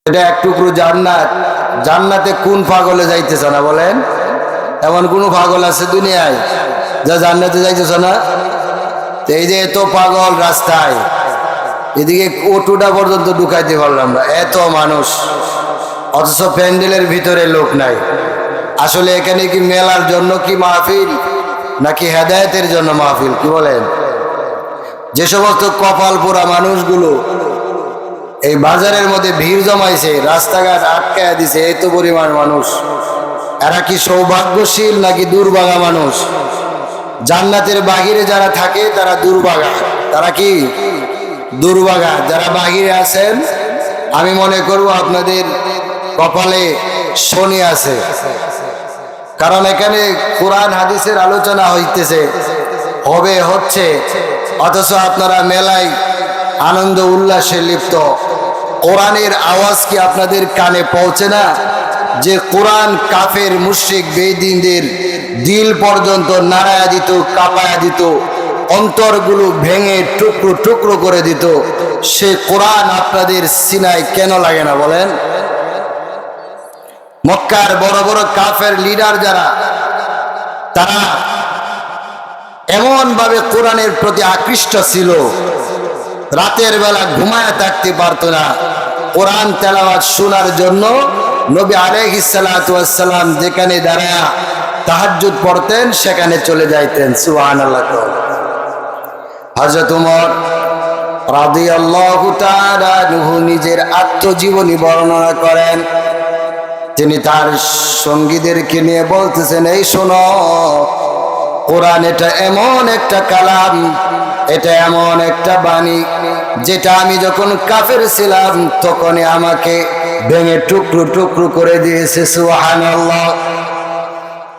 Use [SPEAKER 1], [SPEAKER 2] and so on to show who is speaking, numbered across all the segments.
[SPEAKER 1] এটা এক টুকরো জান্নাত। জান্নাতে কোন পাগলে যাইতেছ না বলেন? এমন কোন পাগল আছে দুনিয়ায় যা জান্নাতে যাইতেছ না? এই যে এত পাগল রাস্তায়, এদিকে অটোটা পর্যন্ত ঢুকাইতে পারলাম না, এত মানুষ, অথচ প্যান্ডেলের ভিতরে লোক নাই। আসলে এখানে কি মেলার জন্য কি মাহফিল, নাকি হেদায়েতের জন্য মাহফিল? কি বলেন? যে সমস্ত কপাল পোড়া মানুষগুলো এই বাজারের মধ্যে ভিড় জমাইছে, রাস্তাঘাট আটকায় দিছে, এত পরিমাণ মানুষ, এরা কি সৌভাগ্যশীল নাকি দুর্ভাগা মানুষ? জান্নাতের বাহিরে যারা থাকে তারা দুর্ভাগা। তারা কি দুর্ভাগা? যারা বাহিরে আছেন, আমি মনে করব আপনাদের কপালে শনি আছে, কারণ এখানে কোরআন হাদিসের আলোচনা হইতেছে, হচ্ছে, অথচ আপনারা মেলায় আনন্দ উল্লাসে লিপ্ত। কোরআনের আওয়াজ কি আপনাদের কানে পৌঁছে না? যে কোরআন কাফের মুশরিক বেদিনদের দিল পর্যন্ত নাড়ায়া দিত, কাঁপায়া দিত, অন্তরগুলো ভেঙে টুকরো টুকরো করে দিত, সে কোরআন আপনাদের সিনায় কেন লাগে না বলেন? মক্কার বড় বড় কাফের লিডার যারা, তারা এমন ভাবে কোরআনের প্রতি আকৃষ্ট ছিল, রাতের বেলা ঘুমায় থাকতে পারতো না। কোরআন তেলাওয়াত শোনার জন্য নবী আলাইহিস সালাতু ওয়াস সালাম যেখানে দাঁড়ায়া তাহাজ্জুদ পড়তেন সেখানে চলে যাইতেন। সুবহানাল্লাহ। হযরত ওমর রাদিয়াল্লাহু তাআলা আনহু নিজের আত্মজীবনী বর্ণনা করেন। তিনি তার সঙ্গীদেরকে নিয়ে বলতেছেন, এই শোনো, কোরআন এটা এমন একটা কালাম, এটা এমন একটা বাণী, যেটা আমি যখন কাফের ছিলাম তখনই আমাকে ভেঙে টুকরো টুকরো করে দিয়েছে। সুবহানাল্লাহ।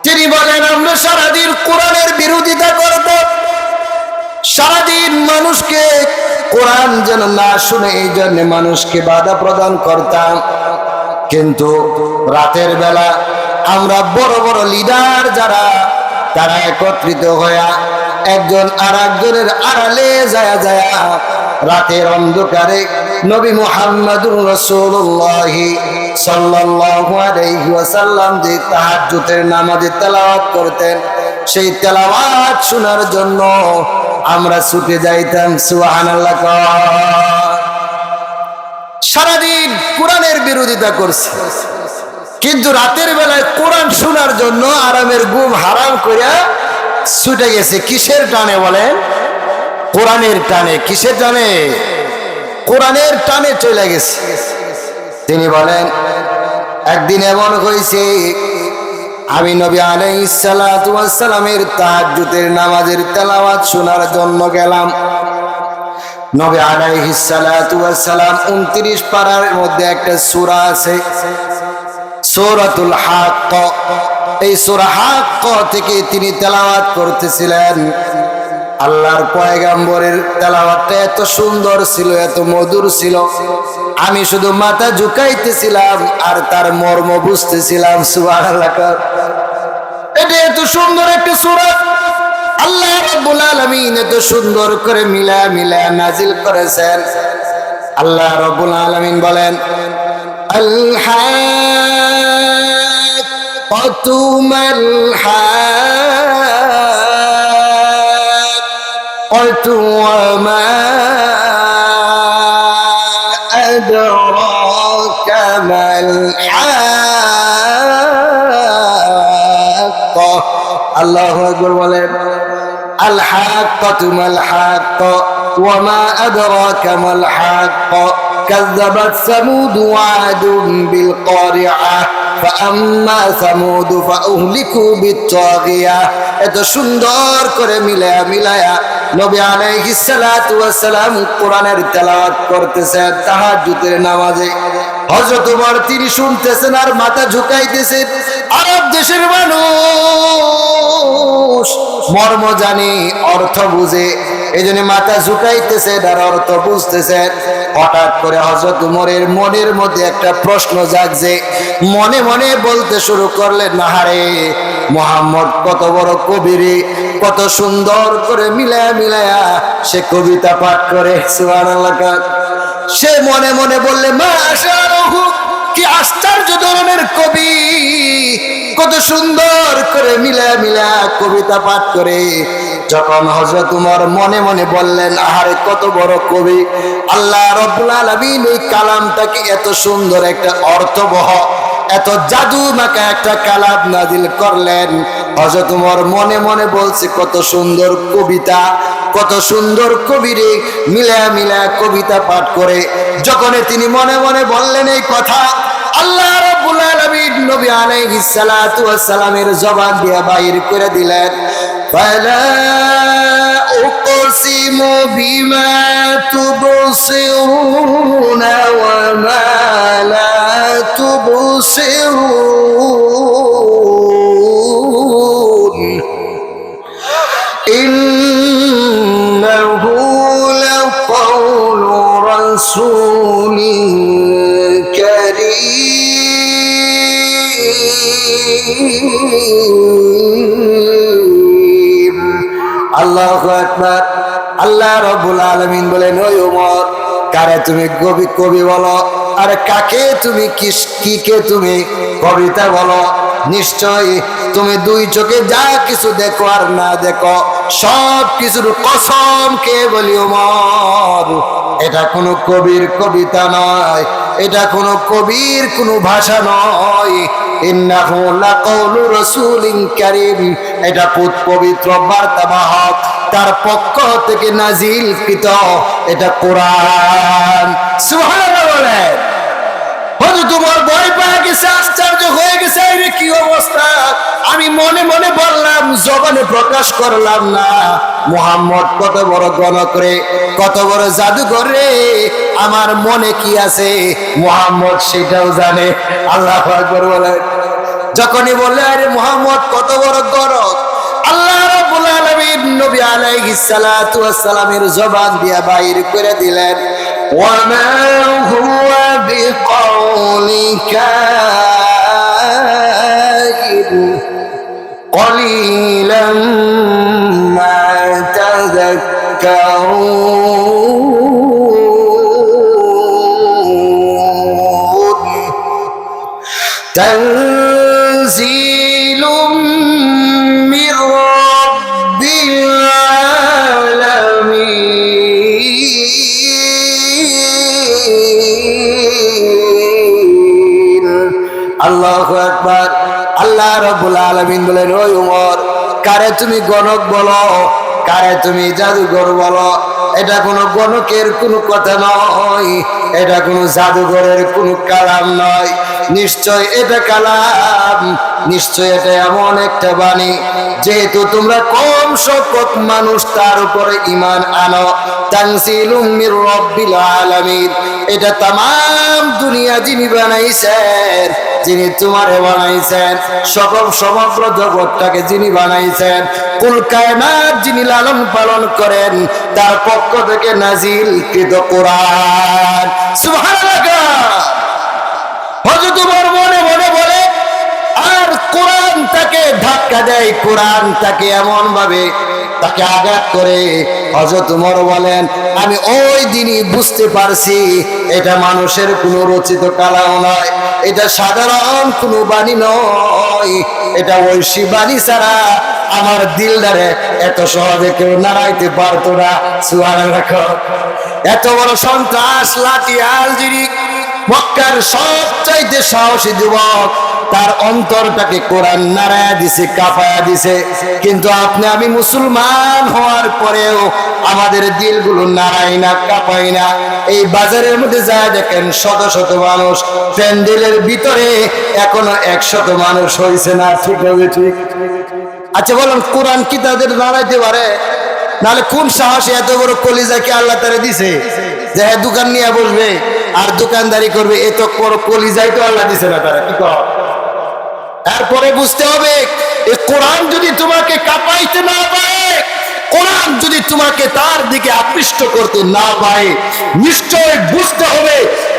[SPEAKER 1] তিনি বলেন, আমরা সারাদিন কোরআনের বিরোধিতা করব, সারাদিন মানুষকে কোরআন যেন না শুনে এই জন্য মানুষকে বাধা প্রদান করতাম, কিন্তু রাতের বেলা আমরা বড় বড় লিডার যারা, তারা একত্রিত হইয়া একজন আর একজনের আড়ালে যায়া যায়া রাতের অন্ধকারে নবী মুহাম্মদুর রাসূলুল্লাহ সাল্লাল্লাহু আলাইহি ওয়াসাল্লাম যে তাহাজ্জুদের নামাজে তেলাওয়াত করতেন, সেই তেলাওয়াত শোনার জন্য আমরা ছুটে যাইতাম। সুবহানাল্লাহ। সারাদিন কোরআনের বিরোধিতা করছে, কিন্তু রাতের বেলায় কোরআন শোনার জন্য আরামের ঘুম হারাম করিয়া ছুটে গেছে। কিসের টানে বলেন? কোরআনের টানে। কিসের টানে? কোরআনের টানে চলে গেছে। তিনি বলেন, একদিন এমন হয়েছে, আমি নবী আলাইহিস সালাতু ওয়াস সালামের তাহাজ্জুদের নামাজের তেলাওয়াত শোনার জন্য গেলাম। নবী আলাইহিস সালাতু ওয়াস সালাম 29 পারার মধ্যে একটা সূরা আছে, সূরাতুল হাক্ক। এই সূরা হাক্ক থেকে তিনি তেলাওয়াত করতেছিলেন। আল্লাহর পয়গম্বরের তেলাওয়াতটা এত সুন্দর ছিল, এত মধুর ছিল, আমি শুধু মাথা ঝুঁকাইতেছিলাম আর তার মর্ম বুঝতেছিলাম। সুবহানাল্লাহ। এটা এত সুন্দর একটা সূরা, আল্লাহ রাব্বুল আলামিন এত সুন্দর করে মিলায়া নাজিল করেছেন। আল্লাহ রাব্বুল আলামিন বলেন, আল হাক্কাতু মাল হাক্কাতু ওয়া মা আদরাকা মাল হাক্কা। আল্লাহু আকবার বলেন, আল হাক্কাতু মাল হাক্কা ওয়া মা আদরাকা মাল হাক্কা কাযাবাত সামুদ ওয়া আদুম বিল কারিআহ ফাআম্মা সামুদ ফাউহলিকু বিত্তাগিয়া। এত সুন্দর করে মিলায়া নবী আলাইহিস সালাতু ওয়াস সালাম কোরআনের তেলাওয়াত করতেছেন তাহাজ্জুদের নামাজে। হযরত ওমর তিনি শুনতেছেন আর মাথা ঝুঁকাইতেছেন। আরব দেশের মানুষ মর্ম জানে, অর্থ বুঝে, এইজন্য মাথা ঝুঁকাইতেছেন আর অর্থ বুঝতেছেন। হঠাৎ করে হযরত ওমরের মনের মধ্যে একটা প্রশ্ন জাগছে, মনে মনে বলতে শুরু করলেন, নাহারে মুহাম্মদ কত বড় কবি রে, কত সুন্দর করে মিলায়া সে কবিতা পাঠ করে। সুবহানাল্লাহ। সে মনে মনে বললে, মাশাআল্লাহ, সুন্দর করে মিলা মিলা কবিতা পাঠ করে যখন হযরত উমর মনে মনে বললেন, আহারে কত বড় কবি, আল্লাহ রাব্বুল আলামিন এই কালামটাকে এত সুন্দর একটা অর্থবহ, এত জাদু মাখা একটা কালাম নাজিল করলেন। হযরত উমর মনে মনে বলছে, কত সুন্দর কবিতা, কত সুন্দর কবিরে মিলা মিলা কবিতা পাঠ করে যখন তিনি মনে মনে বললেন এই কথা, আল্লাহ রাব্বুল আলামিন নবী আলাইহিস সালাতু ওয়াস সালামের জবান দিয়ে বাইর করে দিলেন, ফালা উকসিমু বিমা তুবসিরুনা ওয়া মা লা তুবসিরুন ইন্নাহু লাকাওলু রাসূলিন কারীম। আল্লাহু আকবার। আল্লাহ রাব্বুল আলামিন বলেন, ওই ওমর, কারে তুমি কবি কবি বলো, আর কাকে তুমি কিকে তুমি কবিতা বলো? নিশ্চয় তুমি দুই চোখে যা কিছু দেখো আর না দেখো সব কিছুর কসম কে বলি ওমর, এটা কোনো কবির কবিতা নয়, এটা কোনো কবির কোনো ভাষা নয়। ইন্নাহু লাকাউলু রাসূলিন কারীম, এটা পবিত্র বার্তাবাহক, তার পক্ষ থেকে নাজিলকৃত এটা কোরআন। সুবহানাল্লাহ বলেন। হযরত ওমর ভয় পেয়ে গেছে, আশ্চর্য হয়ে গেছে, এর কি অবস্থা। আমি মনে মনে বললাম, জবানে প্রকাশ করলাম না, মুহাম্মদ কত বড় গণক রে, কত বড় জাদুঘর রে, আমার মনে কি আছে মুহাম্মদ সেটাও জানে। আল্লাহু আকবার বলেন। যখনই বললে আরে মুহাম্মদ কত বড় গণক, আল্লাহ রাব্বুল আলামিন নবী আলাইহিস সালাতু ওয়াস সালামের জবান দিয়ে বাইর করে দিলেন, ওয়া মা হুয়া বিকাউলি কাযিব কলিলাম মা তাযাক্কারুন তানজিলুম মির রাব্বিল আলামিন। আল্লাহু আকবার। আল্লাহ রাব্বুল আলামিন বলেন, ওই ওমর, কারে তুমি গণক বলো, কারে তুমি জাদুঘর বলো, এটা কোনো গণকের কোনো কথা নয়, এটা কোনো জাদুঘরের কোনো কালাম নয়। নিশ্চয় এটা কালাম, নিশ্চয় এটা এমন একটা বাণী, যেহেতু তোমরা কম সংখ্যক মানুষ তার উপরে ঈমান আনো। তানজিলুম মির রাব্বিল আলামিন, এটা তামাম দুনিয়া যিনি বানাইছেন, যিনি তোমারে বানাইছেন, সকল সমগ্র জগৎটাকে যিনি বানাইছেন, কুল কায়নাত যিনি লালন পালন করেন, তার পক্ষ থেকে নাজিলকৃত কোরআন। সুবহানাল্লাহ। হযরত ওমর মনে মনে বলে, আর কোরআন তাকে ধাক্কা দেয়, কোরআন তাকে এমন ভাবে তাকে আঘাত করে। হযরত ওমর বলেন, আমি ওই দিনই বুঝতে পারছি এটা মানুষের কোনো রচিত কালাম নয়, এটা সাধারণ কোনো বাণী নয়, এটা ঐশী বাণী ছাড়া আমার দিলদারে এত সহজে কেউ নাড়াইতে পারতো না। সুবহানাল্লাহ। এত বড় সন্ত্রাস লাঠিয়াল যিনি, মক্কার সবচাইতে সাহসী যুবক, তার অন্তরটাকে কোরআন নাড়ায়া দিছে, কাঁপায়া দিছে। কিন্তু আপনি আমি মুসলমান হওয়ার পরেও আমাদের দিলগুলো নাড়াই না, কাঁপাই না। এই বাজারের মধ্যে যা দেখেন শত শত মানুষ, প্যান্ডেলের ভিতরে এখনো 100 মানুষ হয়েছে না। ঠিক হবে? ঠিক। আচ্ছা বলুন, কোরআন কি তাদের নাড়াইতে পারে? নাহলে কোন সাহসে এত বড় কলিজাকে আল্লাহ তারে দিছে যে দোকান নিয়ে বসবে আর দোকানদারি করবে? এত বড় কলিজাই তো আল্লাহ দিছে না তারা। কি কর? তারপরে বুঝতে হবে, এই কোরআন যদি তোমাকে কাঁপাইতে না পারে, কোরআন যদি তোমাকে তার দিকে আকৃষ্ট করতে না পারে, নিশ্চয় বুঝতে হবে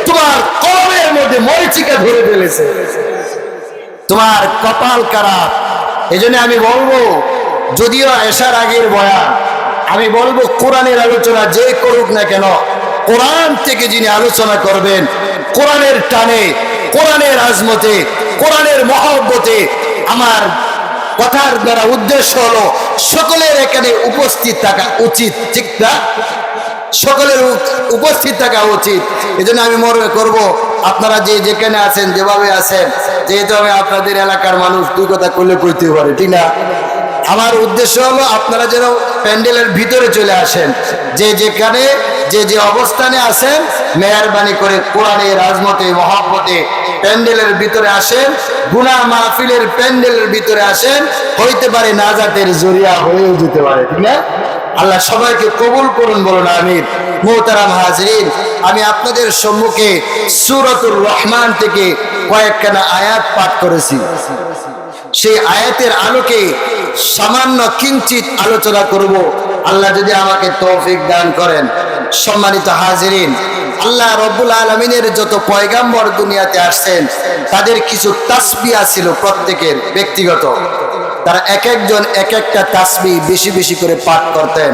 [SPEAKER 1] তোমার কলমের মধ্যে মরিচিকা ধরে ফেলেছে, তোমার কপাল খারাপ। এই জন্য আমি বলবো, যদিও এশার আগের বয়ান, আমি বলবো কোরআনের আলোচনা যে করুক না কেন, কোরআন থেকে যিনি আলোচনা করবেন, কোরআনের টানে, কোরআনের আজমতে, কোরআনের মহব্বতে, আমার কথার দ্বারা উদ্দেশ্য হলো সকলের এখানে উপস্থিত থাকা উচিত, ঠিক না? সকলের উপস্থিত থাকা উচিত। এই জন্য আমি মনে করব আপনারা যে যেখানে আছেন, যেভাবে আছেন, যেহেতু আমি আপনাদের এলাকার মানুষ, দুই কথা করলে কইতে পারে, ঠিক না? আমার উদ্দেশ্য হলো আপনারা যেন প্যান্ডেলের ভিতরে চলে আসেন, যে যেখানে যে যে অবস্থানে আছেন, মেহেরবানি করে কোরআনের আজমতে মহব্বতে প্যান্ডেলের ভিতরে আসেন, গুনাহ মাহফিলের প্যান্ডেলের ভিতরে আসেন, হইতে পারে নাজাতের জরিয়া হয়েও যেতে পারে, ঠিক না? আল্লাহ সবাইকে কবুল করুন, বলুন আমিন। মুহতারাম হাজরিন, আমি আপনাদের সম্মুখে সূরাতুর রহমান থেকে কয়েকখানা আয়াত পাঠ করেছি। সেই আয়াতের আলোকে সামান্য কিঞ্চিত আলোচনা করব, আল্লাহ যদি আমাকে তৌফিক দান করেন। সম্মানিত হাজিরিন, আল্লাহ রব্বুল আলামিনের যত পয়গাম্বর দুনিয়াতে আসছেন, তাদের কিছু তাসবিহ ছিল প্রত্যেকের ব্যক্তিগত। তারা এক একজন এক একটা তাসবিহ বেশি বেশি করে পাঠ করতেন।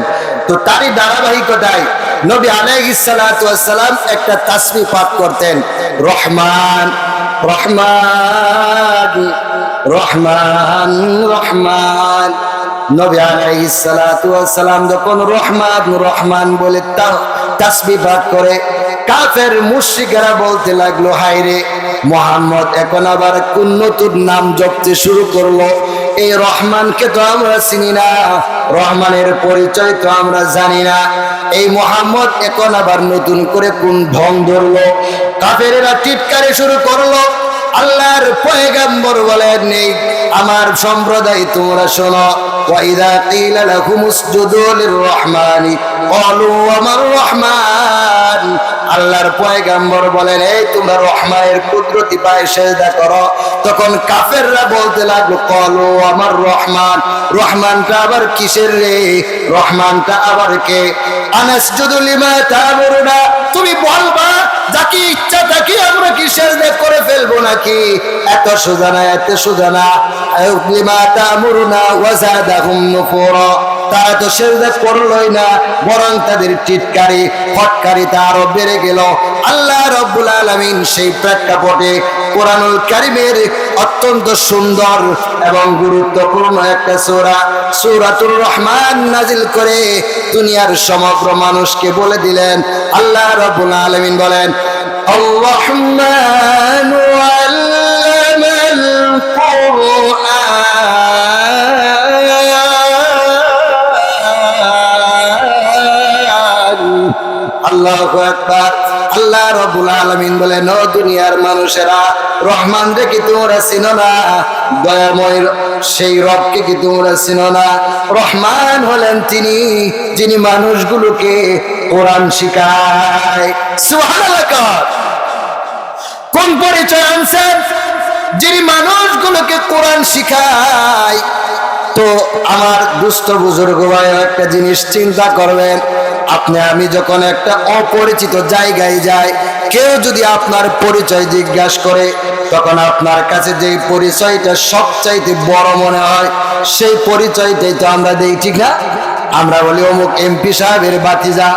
[SPEAKER 1] তো তারই ধারাবাহিকতায় নবী আলাইহিস সালাতু ওয়াস সালাম একটা তাসবিহ পাঠ করতেন, রহমান রহমান রহমান রহমান। নবী আলাইহিস সালাতু ওয়াস সালাম যখন রহমান রহমান বলে তাসবিহ পাঠ করে, কাফের মুশরিকরা বলতে লাগলো, হায় রে মুহাম্মদ এখন আবার কোন নতুন নাম জপতে শুরু করলো? এই রহমানকে তো আমরা চিনি না, রহমানের পরিচয় তো আমরা জানি না, এই মুহাম্মদ এখন আবার নতুন করে কোন ঢং ধরলো? কাফেরেরা টিটকারি শুরু করলো। আল্লাহর পয়গম্বর বলেন, নেই আমার সম্প্রদায় তোমরা শোনো, ওয়াইদা কিলা লাহুমুসজুদু লিররহমানি ক্বালু ওয়ামার রহমান। আল্লাহর পয়গম্বর বলেন, এই তোমরা রহমানের কুদরতি পায়ে সিজদা করো। তখন কাফেররা বলতে লাগলো, ক্বালু ওয়ামার রহমান, রহমানটা আবার কিসের রে? রহমানটা আবার কে? আনাসজুদু লিমা তা'মুরুনা, তুমি বলবা যাকে ইচ্ছা তাকে আমরা কি সিজদা করে ফেলবো নাকি? এত সোজা না, এত সোজা না। লিমা তা'মুরুনা ওয়া যাদাহুম নুফুরা, তারা তো সিজদা করলোই না, বরং তাদের টিটকারি ফটকারিতা আরো বেড়ে গেল। আল্লাহ রাব্বুল আলামিন সেই প্রেক্ষাপটে কোরআনুল কারীমের অত্যন্ত সুন্দর এবং গুরুত্বপূর্ণ একটা সূরা সূরাতুর রহমান নাজিল করে দুনিয়ার সমগ্র মানুষকে বলে দিলেন। আল্লাহ রাব্বুল আলামিন বলেন, আর-রহমানু আল্লামাল কুরআন। আল্লাহু আকবার। আল্লাহ রাব্বুল আলামিন বলেন, ও দুনিয়ার মানুষেরা, রহমান রে কি তোমরা চিনো না? দয়াময় সেই রবকে কি তোমরা চিনো না? রহমান হলেন তিনি যিনি মানুষগুলোকে কোরআন শিখায়। সুবহানাল্লাহ। কোন পরিচয় আনছেন? যিনি মানুষগুলোকে কোরআন শিখায়। তো আমার দুস্থ বুজুর্গ ভাই একটা জিনিস চিন্তা করবেন, আপনি আমি যখন একটা অপরিচিত জায়গায় যাই, কেউ যদি আপনার পরিচয় জিজ্ঞাসা করে, তখন আপনার কাছে যে পরিচয়টা সবচাইতে বড় মনে হয়, সেই পরিচয়টাই তো আমরা দেই, ঠিক না? আমরা বলি অমুক এমপি সাহেবের ভাতিজা,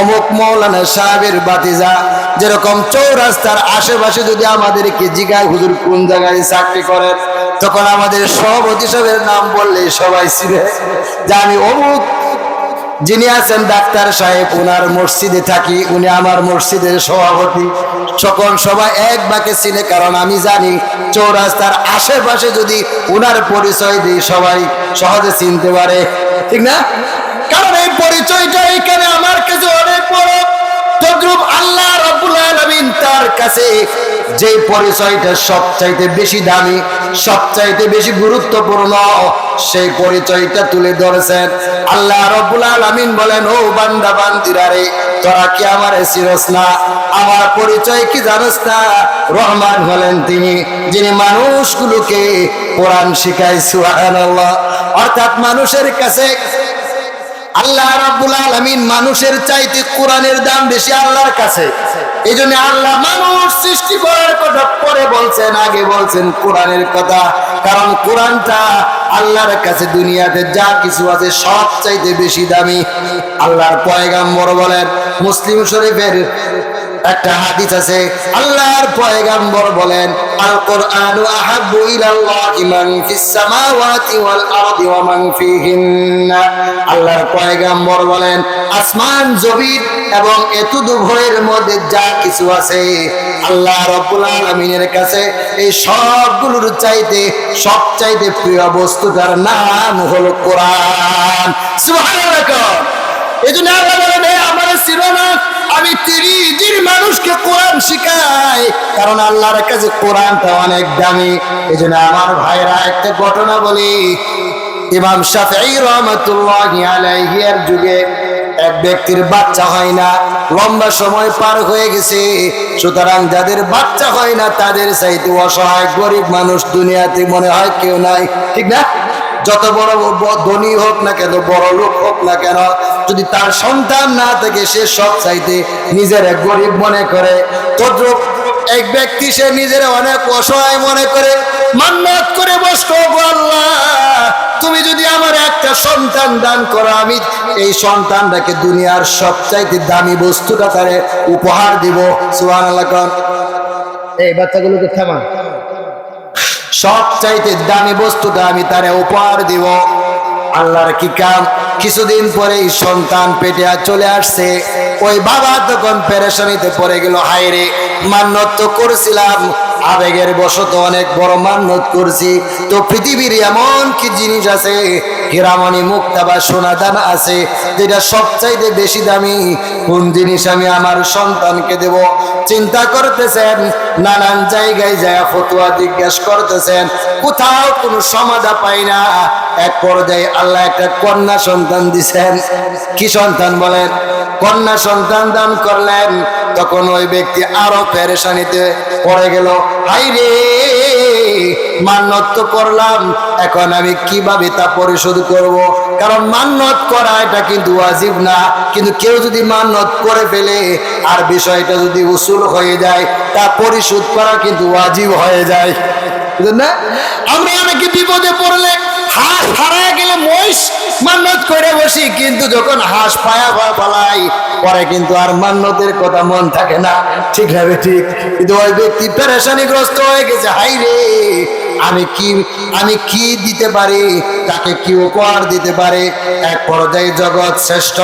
[SPEAKER 1] অমুক মৌলানা সাহেবের ভাতিজা। যেরকম চৌরাস্তার আশেপাশে যদি আমাদেরকে জিজ্ঞাসা, হুজুর কোন জায়গায় চাকরি করেন, তখন আমাদের সভাপতি সাহেবের নাম বললে সবাই চিনে যে আমি অমুক। যিনি আছেন ডাক্তার সাহেব, উনার মসজিদে থাকি, উনি আমার মসজিদের সভাপতি। তখন সবাই এক বাকে চিনে, কারণ আমি জানি চৌরাস্তার আশেপাশে যদি উনার পরিচয় দিই, সবাই সহজে চিনতে পারে, ঠিক না? কারণ এই পরিচয়টা এখানে আমার কাছে অনেক বড়। তদ্রূপ আল্লাহ রাব্বুল আলামিন তার কাছে যে পরিচয়টা সবচাইতে বেশি দামি, সবচাইতে বেশি গুরুত্বপূর্ণ, সেই পরিচয়টা তুলে ধরেছেন। আল্লাহ রাব্বুল আলামিন বলেন, ও বান্দা বান্দিরা রে, তোরা কি আমারে চিনস না? আমার পরিচয় কি জানোস না? রহমান হলেন তিনি যিনি মানুষগুলোকে কোরআন শিখায়। সুবহানাল্লাহ। অর্থাৎ মানুষের কাছে আল্লাহ রাব্বুল আলামিন মানুষের চাইতে কোরআনের দাম বেশি আল্লাহর কাছে। এই জন্য আল্লাহ মানুষ সৃষ্টি করার কথা পরে বলছেন। বলছেন, আগে বলছেন কোরআনের কথা, কারণ কোরআনটা আল্লাহর কাছে দুনিয়াতে যা কিছু আছে সবচাইতে বেশি দামি। আল্লাহর পয়গাম্বর বলেন, মুসলিম শরীফের একটা হাদিস আছে, আল্লাহর পয়গাম্বর বলেন, আল কোরআনু আহাব্বু ইলাল্লাহি মান ফিস সামাওয়াতি ওয়াল আরদি ওয়া মান ফিহিন্না। আল্লাহর পয়গাম্বর বলেন, আসমান জমিন এবং এতদুভয়ের মধ্যে যা কিছু আছে আল্লাহ রাব্বুল আলামিনের কাছে এই সবগুলোর চাইতে সবচাইতে প্রিয় বস্তুটার নাম হলো কোরআন। সুবহানাল্লাহ। এজন্য আল্লাহ বলেন, আমার শিরোনা আমি 30 দিন মানুষকে কোরআন শিখাই, কারণ আল্লাহর কাছে কোরআনটা অনেক দামি। এজন্য আমার ভাইরা একটা ঘটনা বলি। ইমাম শাফিঈ রাহমাতুল্লাহি আলাইহি এর যুগে এক ব্যক্তির বাচ্চা হয় না, লম্বা সময় পার হয়ে গেছে। সুতরাং যাদের বাচ্চা হয় না তাদের চাইতে অসহায় গরিব মানুষ দুনিয়াতে মনে হয় কেউ নাই, ঠিক না? যত বড় ধনী হোক না কেন, বড় লোক হোক না কেন, যদি তার সন্তান না থাকে সে সব চাইতে নিজের গরিব মনে করে। তদ্রূপ এক ব্যক্তি সে নিজের অনেক অসহায় মনে করে, মান্নাত করে বসতো, আল্লাহ তুমি যদি আমার একটা সন্তান দান করো, আমি এই সন্তানটাকে দুনিয়ার সবচাইতে দামি বস্তুটা তারে উপহার দিব। সুবহানাল্লাহ। এই বাচ্চাগুলোকে থামা, সবচাইতে দামি বস্তুটা আমি তারে উপহার দিব। আল্লাহর কি কাম, কিছুদিন পরেই সন্তান পেটে চলে আসছে। ওই বাবা তখন পেরেশানিতে পড়ে গেল, হায় রে, মান্নত তো করেছিলাম, আবেগের বশত অনেক বড় মান্নত করছি, তো পৃথিবীর এমন কি জিনিস আছে, হীরামণি মুক্তা বা সোনা দানা আছে, যেটা সবচাইতে বেশি দামি, কোন জিনিস আমি আমার সন্তানকে দেব? চিন্তা করতেছেন, নানান জায়গায় যায় ফতোয়া জিজ্ঞাসা করতেছেন, কোথাও কোনো সমাধান পাই না। এক পর্যায়ে আল্লাহ একটা কন্যা সন্তান দিছেন। কি সন্তান বলেন? কন্যা সন্তান দান করলেন। তখন ওই ব্যক্তি আরো পেরেশানিতে পড়ে গেল, হাই রে, মান্নত তো করলাম, এখন আমি কিভাবে তা পরিশোধ করব? কারণ মান্নত করা এটা কিন্তু ওয়াজিব না, কিন্তু কেউ যদি মান্নত করে ফেলে আর বিষয়টা যদি উসুল হয়ে যায়, তা পরিশোধ করা কিন্তু ওয়াজিব হয়ে যায়। না, আমরা অনেকে বিপদে পড়লে হাঁস হারায় গেলে মহিষ মান্নত করে বসি, কিন্তু যখন হাঁস পায়া পালাই পরে কিন্তু আর মান্নতের কথা মন থাকে না, ঠিক হবে ঠিক। কিন্তু ওই ব্যক্তি পেরেশানিগ্রস্ত হয়ে গেছে, হাই রে, আমি কি দিতে পারি, তাকে কি উপহার দিতে পারে? এক পর্যায়ে জগৎ শ্রেষ্ঠ,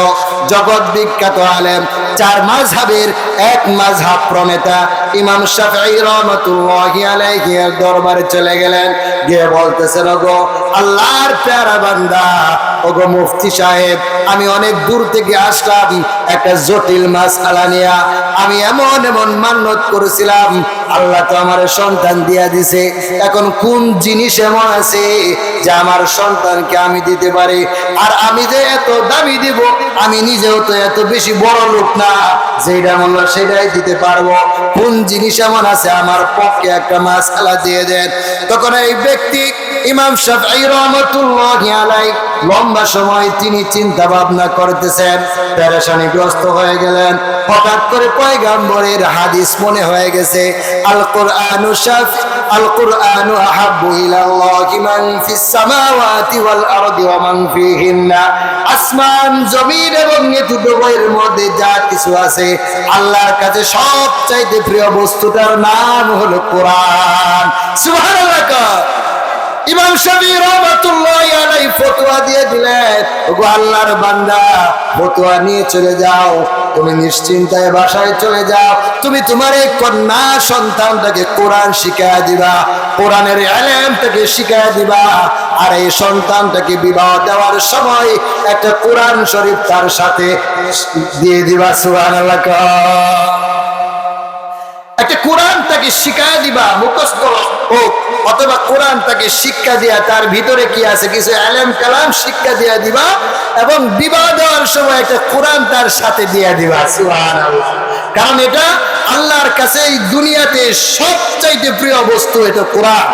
[SPEAKER 1] জগৎ বিখ্যাত আলেম, 4 মাযহাবের এক মাযহাব প্রণেতা ইমাম শাফিঈ রাহমাতুল্লাহি আলাইহি এর দরবারে চলে গেলেন। গিয়ে বলতেছেন, ওগো আল্লাহর প্যারা বান্দা, ওগো মুফতি সাহেব, আমি অনেক দূর থেকে আসলাম একটা জটিল মাসআলা নিয়া। আমি এমন এমন মান্নত করেছিলাম, আল্লাহ তো আমার সন্তান দিয়া দিছে, এখন কোন জিনিস এমন আছে যে আমার সন্তানকে আমি দিতে পারি? আর আমি যে এত দাবি দিব, আমি নিজেও তো এত বেশি বড় লোক না, যেটা মনে হয় সেটাই দিতে পারবো। কোন জিনিস এমন আছে আমার পক্ষে একটা মাসআলা দিয়ে দেন। তখন এই ব্যক্তি ইমাম শাফিঈ রাহমাতুল্লাহি আলাইহি লম্বা সময় তিনি চিন্তা ভাবনা করতেছেন, পেরেশানিগ্রস্ত হয়ে গেলেন। হঠাৎ করে পয়গম্বরের হাদিস মনে হয়ে গেছে, আল কুরআনু আহাব্বু ইলাল্লাহি মান ফিস সামাওয়াতি ওয়াল আরদি ওয়া মান ফিহিন্না। আসমান জমিন এবং এতটুকুর মধ্যে যা কিছু আছে আল্লাহর কাছে সবচাইতে প্রিয় বস্তুটার নাম হলো কোরআন। সুবহানাল্লাহ। ইমাম শাফিঈ রাহমাতুল্লাহি আলাইহি ফতোয়া দিয়ে দিলেন, ওগো আল্লাহর বান্দা, ফতোয়া নিয়ে চলে যাও, তুমি নিশ্চিন্তায় বাসায় চলে যাও, তুমি তোমার এই কন্যা সন্তানটাকে কোরআন শিখায়া দিবা, কোরআনের ইলম থেকে শিখায়া দিবা, আর এই সন্তানটাকে বিবাহ দেওয়ার সময় একটা কোরআন শরীফ তার সাথে দিয়ে দিবা। সুবহানাল্লাহ। একটা কোরআন তাকে শিখায়া দিবা, মুখস্থ হোক, অথবা কোরআন তাকে শিক্ষা দিয়া তার ভিতরে কি আছে কিছু ইলম কালাম শিক্ষা দিয়া দিবা, এবং বিবাহ দেওয়ার সময় একটা কোরআন তার সাথে দিয়া দিবা। সুবহানাল্লাহ। কারণ এটা আল্লাহর কাছে এই দুনিয়াতে সবচাইতে প্রিয় বস্তু, এটা কোরআন,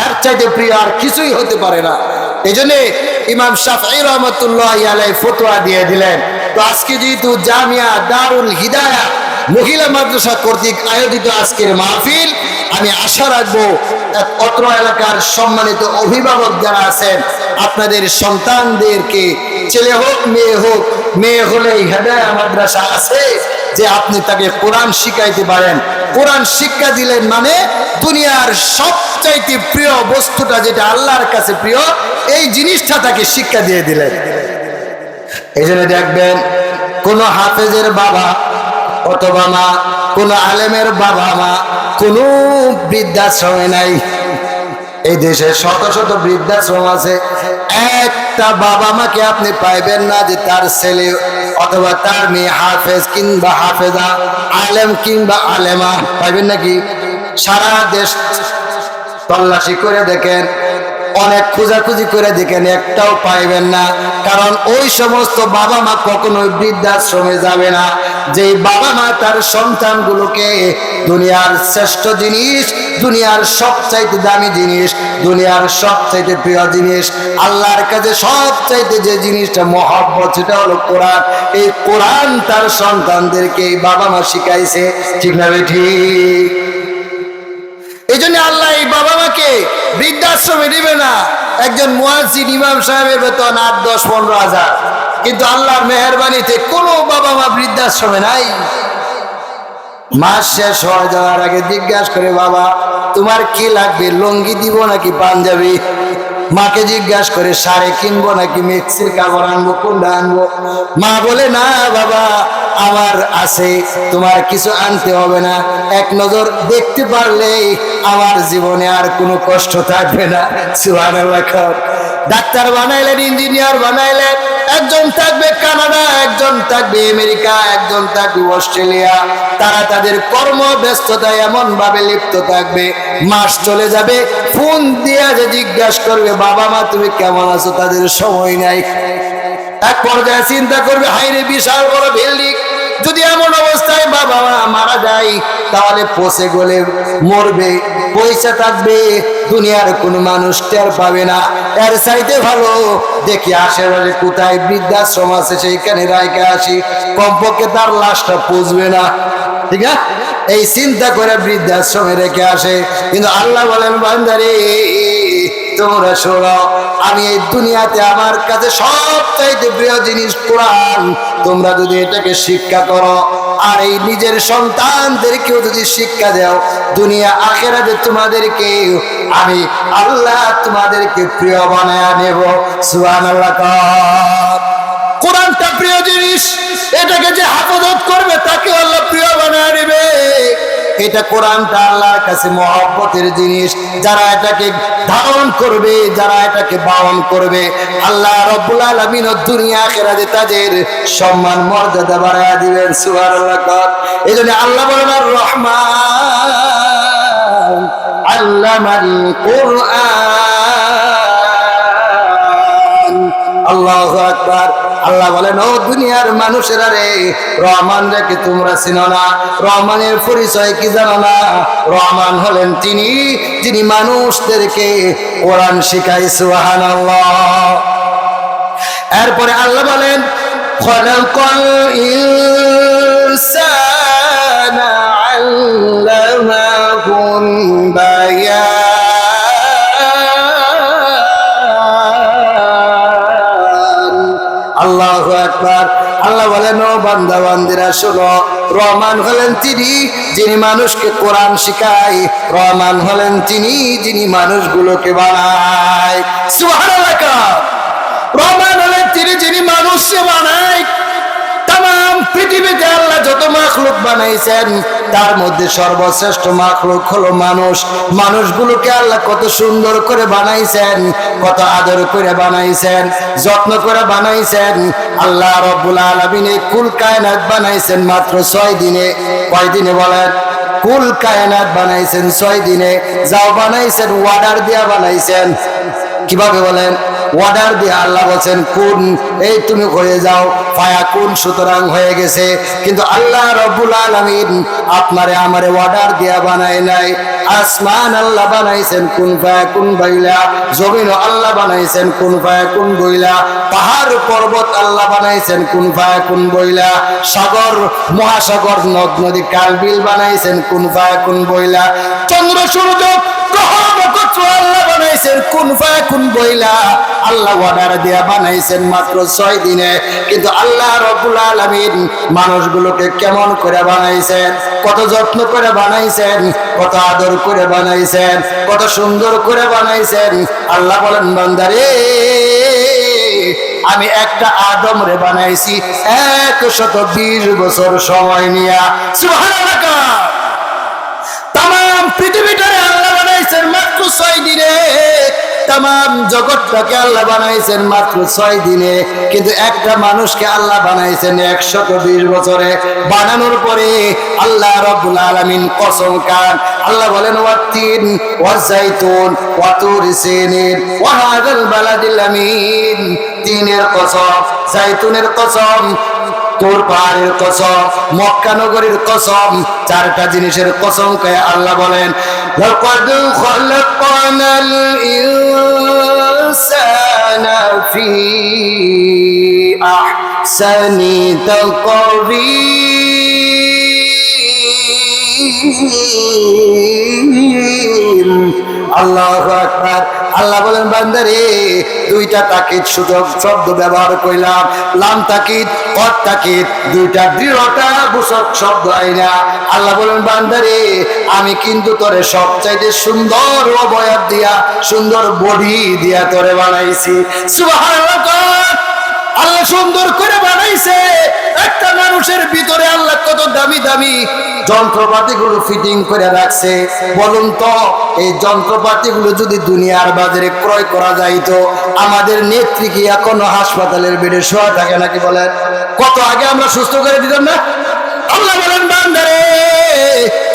[SPEAKER 1] এর চাইতে প্রিয় আর কিছুই হতে পারে না। এজন্য ইমাম শাফিঈ রাহমাতুল্লাহি আলাইহি ফতোয়া দিয়ে দিলেন। তো আজকে যেহেতু জামিয়া দারুল হিদায়াহ মহিলা মাদ্রাসা কর্তৃক আয়োজিত আজকের মাহফিল, আমি আশা রাখবো অত্র এলাকার সম্মানিত অভিভাবক যারা আছেন আপনাদের সন্তানদেরকে ছেলে হোক, মেয়ে হলেই হেদায়েত মাদ্রাসা আছে যে আপনি তাকে কোরআন শিখাইতে পারেন। কোরআন শিক্ষা দিলেন মানে দুনিয়ার সবচাইতে প্রিয় বস্তুটা যেটা আল্লাহর কাছে প্রিয়, এই জিনিসটা তাকে শিক্ষা দিয়ে দিলেন। এই জন্য দেখবেন কোন হাফেজের বাবা অথবা মা, কোন আলেমের বাবা মা কোন বৃদ্ধাশ্রমে নাই। এই দেশে শত শত বৃদ্ধাশ্রম আছে, একটা বাবা মাকে আপনি পাইবেন না যে তার ছেলে অথবা তার মেয়ে হাফেজ কিংবা হাফেজা, আলেম কিংবা আলেমা, পাইবেন নাকি? সারা দেশ তল্লাশি করে দেখেন, অনেক খোঁজাখুঁজি করে দেখেন, একটাও পাইবেন না। কারণ ওই সমস্ত বাবা মা কখনোই বৃদ্ধাশ্রমে যাবে না যেই বাবা মা তার সন্তানগুলোকে দুনিয়ার শ্রেষ্ঠ জিনিস, দুনিয়ার সবচাইতে দামি জিনিস, দুনিয়ার সবচাইতে প্রিয় জিনিস, আল্লাহর কাছে সবচাইতে যে জিনিসটা মহব্বত, সেটা হলো কোরআন। এই কোরআন তার সন্তানদেরকে এই বাবা মা শিখাইছে, ঠিক না ঠিক? এই জন্য আল্লাহ এই বাবা মাকে বৃদ্ধাশ্রমে দিবে না। একজন মুয়াজ্জিন ইমাম সাহেবের বেতন 8, 10, 15 হাজার, কিন্তু আল্লাহর মেহেরবানিতে কোনো বাবা মা বৃদ্ধাশ্রমে নাই। মাস শেষ হয়ে যাওয়ার আগে জিজ্ঞাসা করে, বাবা তোমার কি লাগবে, লুঙ্গি দিব নাকি পাঞ্জাবি? মাকে জিজ্ঞাসা করে, শাড়ি কিনবো নাকি মেক্সির কাপড় আনবো, কোনটা আনবো? মা বলে, না বাবা আমার আছে, তোমার কিছু আনতে হবে না, এক নজর দেখতে পারলেই আমার জীবনে আর কোনো কষ্ট থাকবে না। সুবহানাল্লাহ। ডাক্তার বানাইলেন, ইঞ্জিনিয়ার বানাইলেন, একজন থাকবে কানাডা, একজন থাকবে আমেরিকা, একজন থাকবে অস্ট্রেলিয়া। তারা তাদের কর্ম ব্যস্ততায় এমন ভাবে লিপ্ত থাকবে, মাস চলে যাবে, ফোন দিয়ে যে জিজ্ঞাসা করবে বাবা মা তুমি কেমন আছো, তাদের সময় নাই। এক পর্যায়ে চিন্তা করবে, হাইরে বিশাল বড় বিল্ডিং, যদি এমন অবস্থায় বাবা মা মারা যায় তাহলে পচে গলে মরবে, পয়সা থাকবে, দুনিয়ার কোনো মানুষ টের পাবে না। এর চাইতে ভালো দেখি আশেপাশে কোথায় বৃদ্ধাশ্রম আছে সেইখানে রাইখে আসি, কমপক্ষে তার লাশটা পচবে না, ঠিক আছে? এই চিন্তা করে বৃদ্ধাশ্রমে রেখে আসে। কিন্তু আল্লাহ বলেন, বান্দারে তোমরা শোনো, আমি এই দুনিয়াতে আমার কাছে সবচাইতে প্রিয় জিনিস কোরআন। তোমরা যদি এটাকে শিক্ষা করো আর এই নিজের সন্তানদেরকেও যদি শিক্ষা দাও, দুনিয়া আখিরাতে তোমাদেরকে আমি আল্লাহ তোমাদেরকে প্রিয় বানায় নেব। সুবহানাল্লাহ। কোরআনটা প্রিয় জিনিস, এটাকে যে হাফাজত করবে তাকে আল্লাহ প্রিয় বানায় নেবে। এটা কোরআনটা আল্লাহর কাছে মহব্বতের জিনিস। যারা এটাকে ধারণ করবে, যারা এটাকে পালন করবে, আল্লাহ রাব্বুল আলামিন দুনিয়া আখিরাতে তাদের সম্মান মর্যাদা বাড়ায় দিবেন। সুবহানাল্লাহ। এইজন্য আল্লাহ বলেন, আর রহমান আল্লামাল কুরআন। আল্লাহু আকবার। আল্লাহ বলেন, ও দুনিয়ার মানুষেরা রে, রহমান রেখে তোমরা চিনো না? রহমানের পরিচয় কি জানো না? রহমান হলেন তিনি যিনি মানুষদেরকে কোরআন শিখায়। সুবহানাল্লাহ। এরপরে আল্লাহ বলেন, খলাকাল ইনসানা আল্লামাহুল বায়ান। আল্লাহু আকবার। আল্লাহ বলেন, ও বান্দা বান্দিরা শোনো, রহমান হলেন তিনি যিনি মানুষকে কোরআন শিখায়, রহমান হলেন তিনি যিনি মানুষগুলোকে বানায়। সুবহানাল্লাহ। রহমান হলেন তিনি যিনি মানুষকে বানায়। তাম পৃথিবীতে আল্লাহ যত মাখলুক বানাইছেন তার মধ্যে সর্বশ্রেষ্ঠ মাখলুক হলো মানুষ। মানুষগুলোকে আল্লাহ কত সুন্দর করে বানাইছেন, কত আদর করে বানাইছেন, যত্ন করে বানাইছেন। আল্লাহ রাব্বুল আলামিন এই কুল কায়নাত বানাইছেন মাত্র 6 দিনে। কয় দিনে বলেন? কুল কায়নাত বানাইছেন 6 দিনে। যাও বানাইছেন, অর্ডার দিয়া বানাইছেন। কিভাবে বলেন? অর্ডার দিয়ে আল্লাহ বলছেন কুন, এই তুমি হয়ে যাও, ফায়াকুন, সুতরাং হয়ে গেছে। কিন্তু আল্লাহ রাব্বুল আলামিন আপনারে আমারে অর্ডার দিয়া বানায় নাই। আসমান আল্লাহ বানাইছেন কুন ফায়াকুন বইলা, জমিন আল্লাহ বানাইছেন কুন ফায়াকুন বইলা, পাহাড় পর্বত আল্লাহ বানাইছেন কুন ফায়াকুন বইলা, সাগর মহাসাগর নদ নদী কাল বিল বানাইছেন কুন ফায়াকুন বইলা, চন্দ্র সূর্য গ্রহ নক্ষত্র আল্লাহ বানাইছেন কুন ফায়াকুন বইলা, আল্লাহ অর্ডার দিয়া বানাইছেন মাত্র 6 দিনে। কিন্তু আল্লাহ রাব্বুল আলামিন মানুষগুলোকে কেমন করে বানাইছেন, কত যত্ন করে বানাইছেন, কত আদর করে বানাইছেন, কত সুন্দর করে বানাইছেন। আল্লাহ বলেন বান্দারে, আমি একটা আদম রে বানাইছি 120 বছর সময় নিয়া। সুবহানাল্লাহ। তাম পৃথিবীটারে আল্লাহ বানাইছেন মাত্র 6 দিনে, তাম জগৎটাকে আল্লাহ বানাইছেন মাত্র 6 দিনে। কিন্তু একটা মানুষকে আল্লাহ বানাইছেন 120 বছরে। বানানোর পরে আল্লাহ রাব্বুল আলামিন কসম খান, আল্লাহ বলেন ওয়াতিন ওয়াজাইতুন ওয়াতুর সিনিন ওয়া হাযাল বালাদিল আমিন। তিনের কসম, জাইতুনের কসম, তোর পাহাড়ের কসম, মক্কা নগরীর কসম, 4টা জিনিসের কসম কয়ে আল্লাহ বলেন লাকাদ খালাকনাল ইনসানা ফি আহসানি তাকবীর। আল্লাহু আকবার। আল্লাহ বলেন বান্দারে, 2টা তাকিদ শব্দ ব্যবহার কইলাম, লাম তাকিদ কদ তাকিদ, 2টা দৃঢ়তা বোঝক শব্দ আইনা। আল্লাহ বলেন বান্দারে, আমি কিন্তু তোরে সবচাইতে সুন্দর অবয়ব দিয়া, সুন্দর বডি দিয়া তোরে বানাইছি। সুবহানাল্লাহ। আল্লাহ সুন্দর করে বানাইছে। একটা মানুষের ভিতরে আল্লাহ কত দামি দামি যন্ত্রপাতিগুলো ফিটিং করে রাখছে। বলুন তো, এই যন্ত্রপাতিগুলো যদি দুনিয়ার বাজারে ক্রয় করা যাইতো, আমাদের নেত্রী কি এখনো হাসপাতালের বেডে শোয়া থাকে নাকি? বলেন, কত আগে আমরা সুস্থ করে দিতাম না? আল্লাহ বলেন বান্দারে,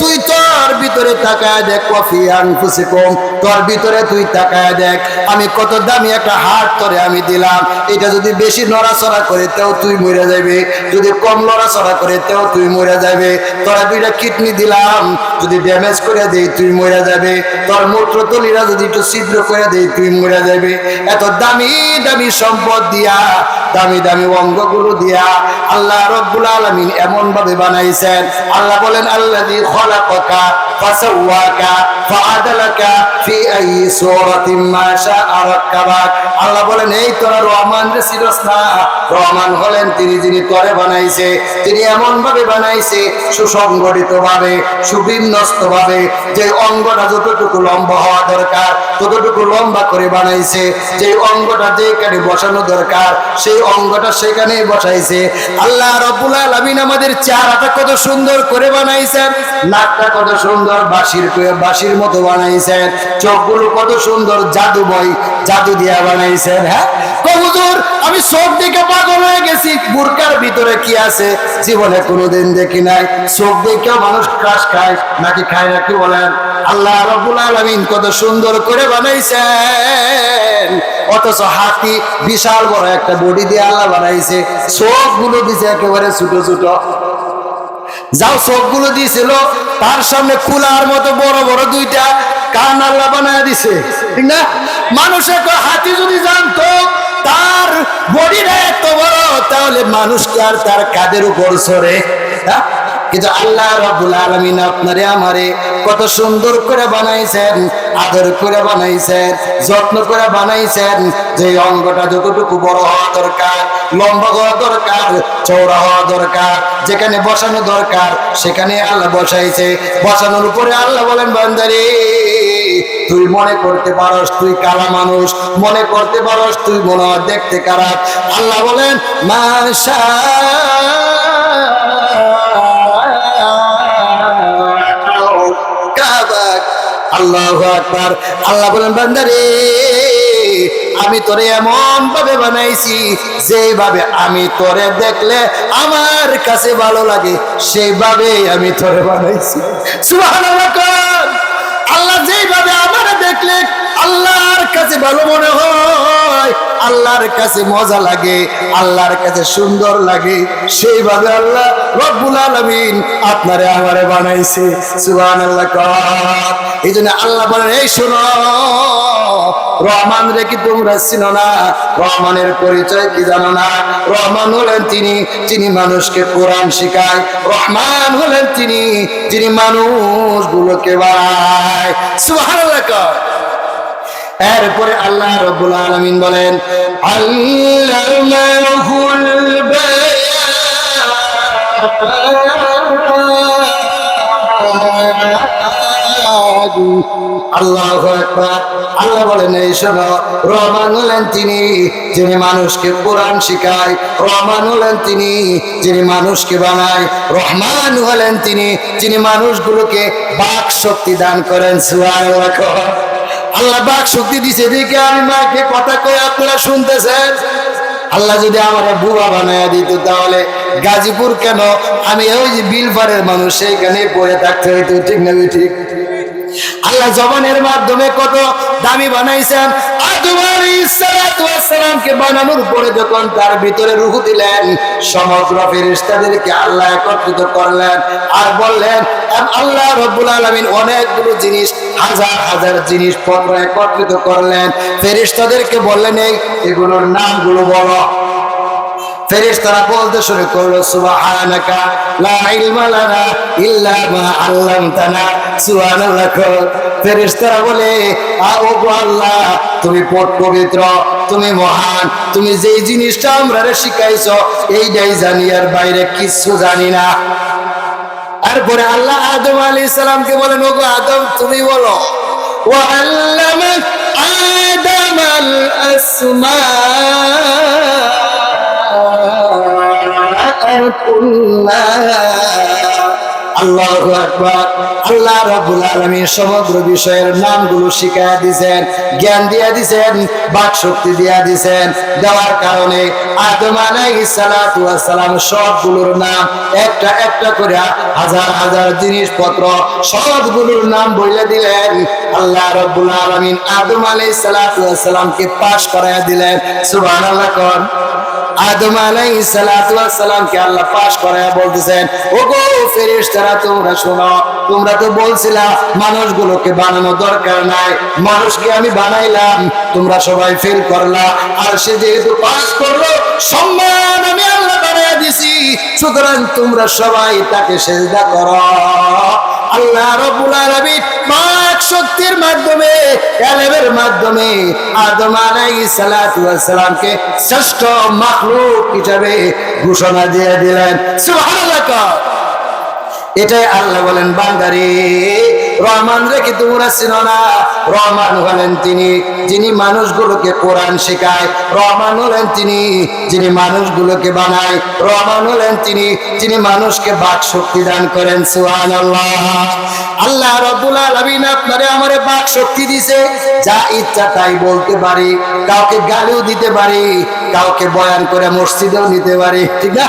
[SPEAKER 1] তুই তোর ভিতরে তাকায় দেখ, কফি আনফুসিকুম, তোর ভিতরে তুই তাকায় দেখ, আমি কত দামি একটা হার্ট তোরে আমি দিলাম। এটা যদি বেশি নড়াচড়া করে তেও তুই মরে যাবে, যদি কম নড়াচড়া করে তেও তুই মরে যাবে। তোরা 2টা কিডনি দিলাম, যদি ড্যামেজ করে দেই তুই মরে যাবে। তোর মূত্রতলিরা যদি একটু ছিদ্র করে দেই তুই মরে যাবে। এত দামি দামি সম্পদ দিয়া, দামি দামি অঙ্গগুলো দিয়া আল্লাহ রাব্বুল আলামিন এমন ভাবে বানাইছেন। আল্লাহ বলেন আল্লাযী খালাকাকা ফাসাওয়াকা ফাআদালাকা ফি আইয়ি সূরাতিন মা শাআ রাক্কাবাক। আল্লাহ বলেন, এই তোরা রহমান রে চিনস না? রহমান হলেন তিনি যিনি তোরে বানাইছে। তিনি এমন ভাবে বানাইছে, সুসংগঠিত ভাবে, সুবিন্যস্ত ভাবে, যে অঙ্গটা যতটুকু লম্বা হওয়া দরকার ততটুকু লম্বা করে বানাইছে। যে অঙ্গটা যেখানে বসানো দরকার সেই অঙ্গটা সেখানে বসাইছে। আল্লাহ রাব্বুল আলামিন আমাদের চেহারাটা কত সুন্দর করে বানাইছেন, নাকটা কত সুন্দর বাঁশির মতো বানাইছেন, চোখগুলো কত সুন্দর জাদুময় জাদু দিয়া বানাইছেন। হ্যাঁ হুজুর, আমি চোখ দেখে পাগল হয়ে গেছি। বুরকার ভিতরে কি আছে জীবনে কোনোদিন দেখি নাই। চোখ দেখেও মানুষ ক্রাশ খায় নাকি খায় নাকি? বলেন। আল্লাহ রাব্বুল আলামিন কত সুন্দর করে বানাইছেন, অথচ হাতি বিশাল বড় একটা বডি দিয়ে আল্লাহ বানাইছে। চোখগুলো দিছে একেবারে ছোট ছোট। যাও চোখগুলো দিয়েছিল, তার সামনে কুলার মতো বড় বড় 2টা কান আল্লাহ বানায় দিছে, ঠিক না? মানুষের হাতি যদি জানতো তার বডিটা এত বড়, তাহলে মানুষকে আর তার কাঁধের উপর সরে। কিন্তু আল্লাহ রাব্বুল আলামিন আপনারে আমারে কত সুন্দর করে বানাইছেন, আদর করে বানাইছেন, যত্ন করে বানাইছেন। যে অঙ্গটা যতটুকু বড় হওয়া দরকার, লম্বা হওয়া দরকার, চওড়া হওয়া দরকার, যেখানে বসানো দরকার সেখানে আল্লাহ বসাইছে। বসানোর উপরে আল্লাহ বলেন বান্দারে, তুই মনে করতে পারস তুই কালা মানুষ, মনে করতে পারস তুই মনে হয় দেখতে খারাপ। আল্লাহ বলেন মাশা আল্লাহু আকবার। আল্লাহ বলেন বান্দারে, আমি তোরে এমন ভাবে বানাইছি যেভাবে আমি তোরে দেখলে আমার কাছে ভালো লাগে, সেইভাবে আমি তোরে বানাইছি। সুবহানাল্লাহ। আল্লাহ যেভাবে আমারে দেখলে আল্লাহর কাছে ভালো মনে হয়, আল্লাহর কাছে মজা লাগে, আল্লাহর কাছে সুন্দর লাগে, সেইভাবে আল্লাহ রব্বুল আলামিন আপনারে আমারে বানাইছে। সুবহানাল্লাহ। এই জন্য আল্লাহ বলেন, এই শোনো, রহমান রে কি তোমরা চিনো না? রহমানের পরিচয় কি জানো না? রহমান হলেন তিনি, যিনি মানুষকে কোরআন শিখায়। রহমান হলেন তিনি, যিনি মানুষগুলোকে বানায়। সুবহানাল্লাহ। এরপরে আল্লাহ রাব্বুল আলামিন বলেন, আল্লামাহুল আল্লাহু আকবার। আল্লাহ বলেন, এই শোনো, রহমান হলেন তিনি, যিনি মানুষকে কোরআন শিখায়। রহমান হলেন তিনি, যিনি মানুষকে বানায়। রহমান হলেন তিনি, যিনি মানুষগুলোকে বাক শক্তি দান করেন। সুবহানাল্লাহ। আল্লাহ বাক শক্তি দিছে দেখে আমি মাকে কথা কই আপনারা শুনতেছেন। আল্লাহ যদি আমার বুবা বানায় দিত তাহলে গাজীপুর কেন, আমি ওই যে বিলপাড়ের মানুষ সেইখানে পড়ে থাকতে হইতো। ঠিক না ঠিক? আল্লাহ জবানের মাধ্যমে কত দামি বানাইছেন। আদম আলাইহিস সালাতু ওয়াস সালামকে বানানোর পরে যখন তার ভিতরে রূহ দিলেন, সমগ্র ফেরেশতাদেরকে আল্লাহ একত্রিত করলেন আর বললেন, আল্লাহ রাব্বুল আলামিন অনেকগুলো জিনিস, হাজার হাজার জিনিসপত্র একত্রিত করলেন। ফেরেশতাদেরকে বললেন, এগুলোর নামগুলো বলো। ফেরেশতারা বলতে শুরু করলো, সুবহানাকা লা ইলমা লানা ইল্লা মা আল্লামতানা। সুবহানাল্লাহ। ফেরেশতারা বলে, ওগো আল্লাহ, তুমি পবিত্র, তুমি মহান, তুমি যেই জিনিসটা আমরারে শিখাইছো এইটাই জানি, আর বাইরে কিছু জানি না। তারপরে আল্লাহ আদম আলাইহিস সালামকে বলেন, ওগো আদম, তুমি বলো। ওয়া আল্লামা আদামাল আসমা আল্লাহু আকবার। আল্লাহ রাব্বুল আলামিন সমগ্র বিষয়ের নামগুলো শিখায়া দিয়েছেন, জ্ঞান দিয়া দিয়েছেন, বাক শক্তি দিয়া দিয়েছেন। দেওয়ার কারণে আদম আলাইহিস সালাতু ওয়াস সালাম সবগুলোর নাম একটা একটা করে হাজার হাজার জিনিসপত্র সবগুলোর নাম বলে দিলেন। আল্লাহ রাব্বুল আলামিন আদম আলাইহিস সালাতু ওয়াস সালামকে পাশ করায়া দিলেন। সুবহানাল্লাহ। আদম আলাইহিস সালাতু ওয়াস সালামকে আল্লাহ পাশ করায়া বলতেছেন, ওগো ফেরেশতারা, তোমরা শোনো, তোমরা তো বলছিলা মানুষগুলোকে বানানো দরকার নাই, মানুষকে আমি বানাইলাম, তোমরা সবাই ফেল করলা, আর সে যেহেতু পাশ করলো, সম্মান আমি আল্লাহ বানায়া দিছি, সুতরাং তোমরা সবাই তাকে সিজদা করো। আল্লাহ রাব্বুল আলামিন বাক শক্তির মাধ্যমে, ইলমের মাধ্যমে আদম আলাইহিস সালাতু ওয়াস সালামকে শ্রেষ্ঠ মাখলুক হিসেবে ঘোষণা দিয়ে দিলেন। সুবহানাল্লাহ। এটাই আল্লাহ বলেন, বান্দারে, রহমান রে কি তোমরা চিনো না? রহমান হলেন তিনি, যিনি মানুষগুলোকে কোরআন শেখায়। রহমান হলেন তিনি, যিনি মানুষগুলোকে বানায়। রহমান হলেন তিনি, যিনি মানুষকে বাক শক্তি দান করেন। সুবহানাল্লাহ। আল্লাহ রাব্বুল আলামিন আপনারে আমারে বাক শক্তি দিয়েছে, যা ইচ্ছা তাই বলতে পারি, কাউকে গালিও দিতে পারি, কাউকে বয়ান করে মসজিদেও নিতে পারি। ঠিক না?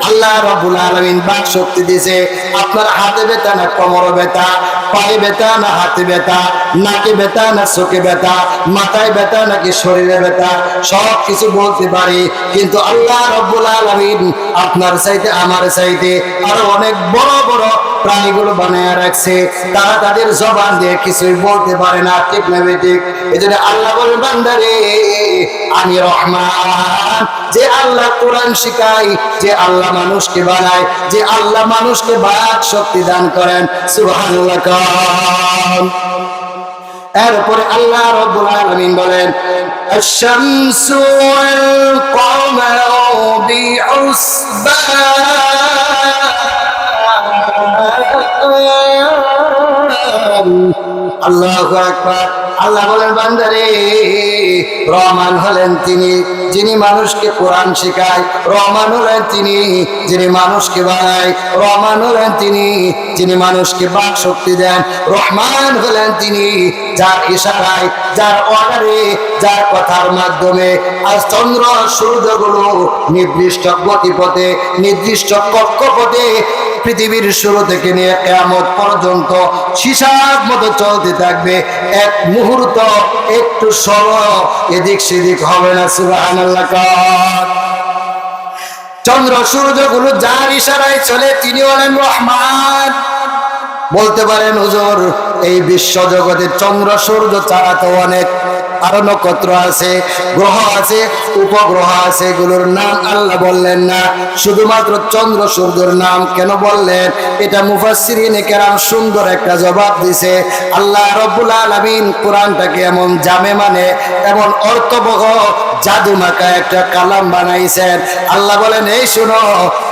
[SPEAKER 1] আল্লাহ রাব্বুল আলামিন বাক শক্তি দিয়েছে। আপনার হাতে ব্যথা না কোমরে ব্যথা, পায়ে ব্যথা না হাতে ব্যথা, নাকে ব্যথা না চোখে ব্যথা, মাথায় ব্যথা নাকি শরীরে ব্যথা, সব কিছু বলতে পারি। কিন্তু আল্লাহ রাব্বুল আলামিন আপনার চাইতে, আমার চাইতে আরো অনেক বড় বড় প্রাণীগুলো বানায় রাখছে, তারা তাদের জবান দিয়ে কিছুই বলতে পারে না। ঠিক না ঠিক? এজন্য আল্লাহ বলেন, বান্দারে, আমি রহমান, যে আল্লাহ কোরআন শিখায়, যে আল্লাহ মানুষকে বানায়, যে আল্লাহ মানুষকে বাক শক্তি দান করেন। সুবহানাল্লাহ। এরপরে আল্লাহ রাব্বুল আলামিন বলেন, আশ-শামসু ওয়াল কমারু বিহুসবান। আল্লাহু আকবার। আল্লাহ বলেন, বান্দারে, রহমান হলেন তিনি, যিনি মানুষকে কোরআন শেখায়। রহমান হলেন তিনি, যিনি মানুষকে বানায়। রহমান হলেন তিনি, যিনি মানুষকে বাক শক্তি দেন। রহমান হলেন তিনি, যার ইশারায়, যার অর্ডারে, যার কথার মাধ্যমে আজ চন্দ্র সূর্যগুলো নির্দিষ্ট গতিপথে, নির্দিষ্ট কক্ষপথে পৃথিবীর শুরু থেকে নিয়ে কিয়ামত পর্যন্ত হিসাব মতো চলতে থাকবে। এক মুহূর্ত একটু সময় এদিক সেদিক হবে না। সুবহানাল্লাহ। চন্দ্র সূর্যগুলো যার ইশারায় চলে তিনি হলেন রহমান। বলতে পারেন হুজুর এই বিশ্ব জগতে চন্দ্র সূর্য ছাড়া তো অনেক আরো নক্ষত্র আছে, গ্রহ আছে, উপগ্রহ আছে, এগুলোর নাম আল্লাহ বললেন না, শুধুমাত্র চন্দ্র সূর্যের নাম কেন বললেন? এটা মুফাসসিরিনে কেরাম সুন্দর একটা জবাব দিছে। আল্লাহ রাব্বুল আলামিন কোরআনটাকে এমন জামে মানে এমন অর্থবহ জাদু মাখা একটা কালাম বানাইছেন। আল্লাহ বলেন এই শুনো,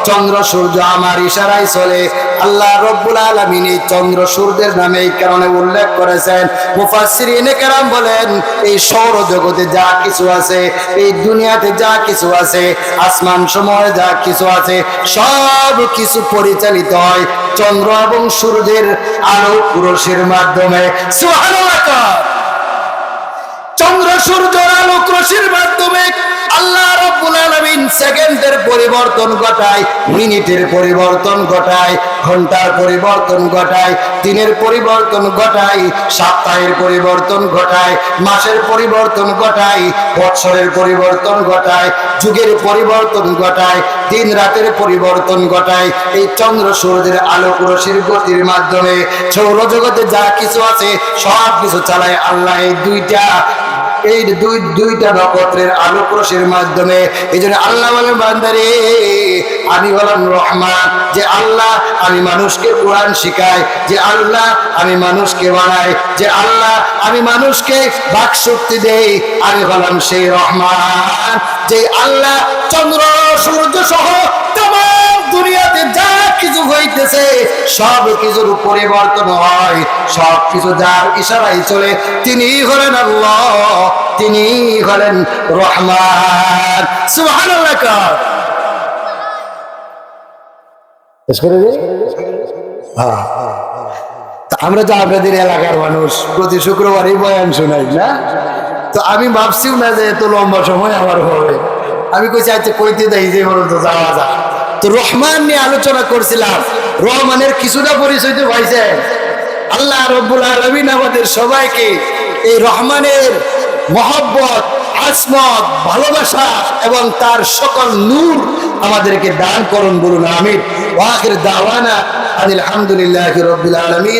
[SPEAKER 1] চন্দ্র সূর্য আমার ইশারায় চলে। আল্লাহ রাব্বুল আলামিন এই চন্দ্র সূর্যের নামে এই কারণে উল্লেখ করেছেন। মুফাসসিরিনে কেরাম বলেন এই সৌর জগতে যা কিছু আছে, এই দুনিয়াতে যা কিছু আছে, আসমান সময়ে যা কিছু আছে, সব কিছু পরিচালিত হয় চন্দ্র এবং সূর্যের আলো রশ্মির মাধ্যমে। সুবহানাল্লাহ। চন্দ্র সূর্যের আলো রশ্মির মাধ্যমে আল্লাহ রাব্বুল আলামিন সেকেন্ডের পরিবর্তন ঘটায়, মিনিটের পরিবর্তন ঘটায়, ঘন্টার পরিবর্তন ঘটায়, দিনের পরিবর্তন ঘটায়, সপ্তাহের পরিবর্তন ঘটায়, মাসের পরিবর্তন ঘটায়, বছরের পরিবর্তন ঘটায়, যুগের পরিবর্তন ঘটায়, দিন রাতের পরিবর্তন ঘটায় এই চন্দ্র সূর্যের আলোক রশ্মির গতির মাধ্যমে। সৌরজগতে যা কিছু আছে সব কিছু চালায় আল্লাহ এই দুইটা নক্ষত্রের আলোক রশ্মির মাধ্যমে। এই জন্য আল্লাহ বলেন বান্দারে আমি হলাম রহমান, যে আল্লাহ আমি মানুষকে কোরআন শিখাই, যে আল্লাহ আমি মানুষকে বানাই, যে আল্লাহ আমি মানুষকে বাক শক্তি দেই, আমি হলাম সেই রহমান। যে আল্লাহ চন্দ্র সূর্য সহ তামাম দুনিয়াতে যা কিছু হইতেছে সব কিছুর পরিবর্তন হয়, সব কিছু যার ইশারায় চলে, তিনি হলেন আল্লাহ, তিনি হলেন রহমান। সুবহানাল্লাহ। আমরা তো আপনাদের এলাকার মানুষ, প্রতি শুক্রবারই বয়ান শোনাই না, তো আমি ভাবছিও না যে এত লম্বা সময় আমার হবে। আমি কইছি আচ্ছা কইতে দেই যে বলুন তো যাওয়া যায়। তো রহমান নিয়ে আলোচনা করছিলাম, রহমানের কিছুটা পরিচয় তো পাইছেন। আল্লাহ রাব্বুল আলামিন আমাদের সবাইকে এই রহমানের মহব্বত, আসমত, ভালোবাসা এবং তার সকল নূর আমাদেরকে দান করুন, বলুন আমিন। ওয়া আখির দাওয়ানা আলহামদুলিল্লাহি রাব্বিল আলামিন।